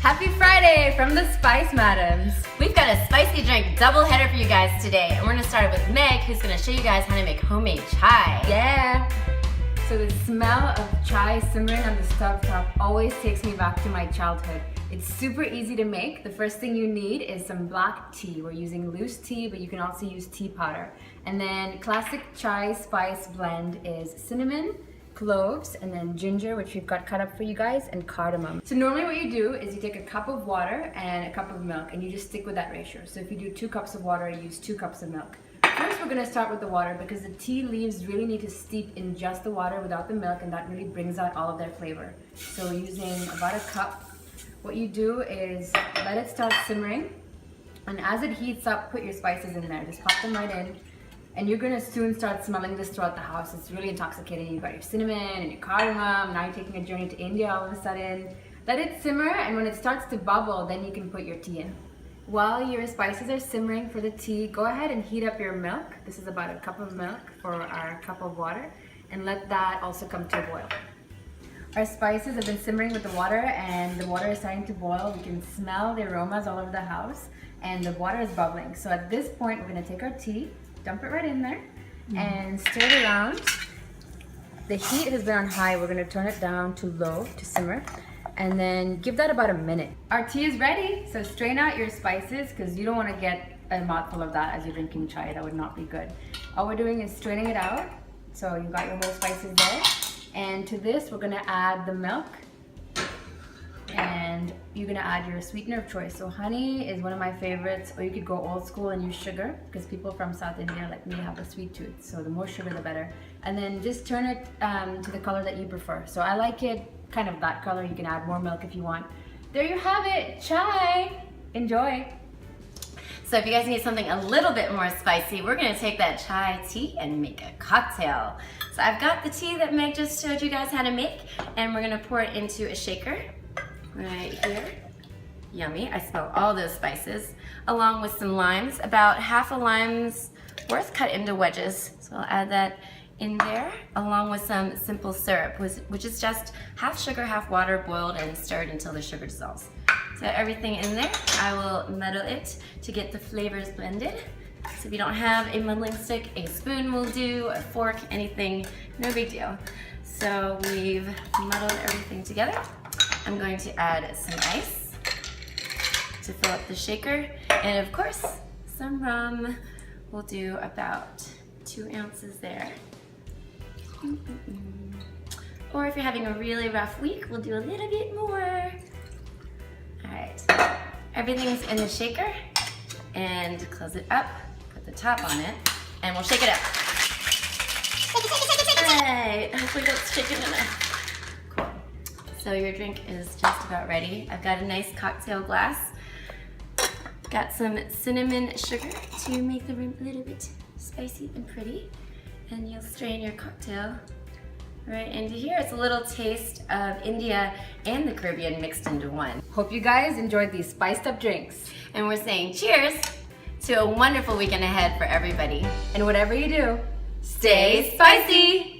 Happy Friday from the Spice Madams. We've got a spicy drink double header for you guys today. And we're gonna start with Meg, who's gonna show you guys how to make homemade chai. Yeah. So the smell of chai simmering on the stovetop always takes me back to my childhood. It's super easy to make. The first thing you need is some black tea. We're using loose tea, but you can also use tea powder. And then classic chai spice blend is cinnamon, cloves, and then ginger, which we've got cut up for you guys, and cardamom. So normally what you do is you take a cup of water and a cup of milk, and you just stick with that ratio. So if you do 2 cups of water, you use 2 cups of milk. First we're going to start with the water because the tea leaves really need to steep in just the water without the milk, and that really brings out all of their flavor. So we're using about a cup. What you do is let it start simmering, and as it heats up, put your spices in there. Just pop them right in, and you're gonna soon start smelling this throughout the house. It's really intoxicating. You've got your cinnamon and your cardamom. Now you're taking a journey to India all of a sudden. Let it simmer, and when it starts to bubble, then you can put your tea in. While your spices are simmering for the tea, go ahead and heat up your milk. This is about a cup of milk for our cup of water, and let that also come to a boil. Our spices have been simmering with the water, and the water is starting to boil. We can smell the aromas all over the house, and the water is bubbling. So at this point, we're gonna take our tea, dump it right in there, and stir it around. The heat has been on high. We're gonna turn it down to low to simmer, and then give that about a minute. Our tea is ready, so strain out your spices because you don't wanna get a mouthful of that as you're drinking chai. That would not be good. All we're doing is straining it out. So you've got your whole spices there. And to this, we're gonna add the milk, and you're gonna add your sweetener of choice. So honey is one of my favorites, or you could go old school and use sugar, because people from South India like me have a sweet tooth, so the more sugar the better. And then just turn it to the color that you prefer. So I like it kind of that color. You can add more milk if you want. There you have it, chai. Enjoy. So if you guys need something a little bit more spicy, we're gonna take that chai tea and make a cocktail. So I've got the tea that Meg just showed you guys how to make, and we're gonna pour it into a shaker right here. Yummy, I smell all those spices, along with some limes, about half a lime's worth cut into wedges. So I'll add that in there, along with some simple syrup, which is just half sugar, half water, boiled and stirred until the sugar dissolves. So everything in there, I will muddle it to get the flavors blended. So if you don't have a muddling stick, a spoon will do, a fork, anything, no big deal. So we've muddled everything together. I'm going to add some ice to fill up the shaker, and of course, some rum. We'll do about 2 ounces there. Or if you're having a really rough week, we'll do a little bit more. All right, everything's in the shaker, and close it up, put the top on it, and we'll shake it up. All right, hopefully that's shaken enough. Cool. So your drink is just about ready. I've got a nice cocktail glass. Got some cinnamon sugar to make the room a little bit spicy and pretty. And you'll strain your cocktail right into here. It's a little taste of India and the Caribbean mixed into one. Hope you guys enjoyed these spiced up drinks. And we're saying cheers to a wonderful weekend ahead for everybody. And whatever you do, Stay spicy!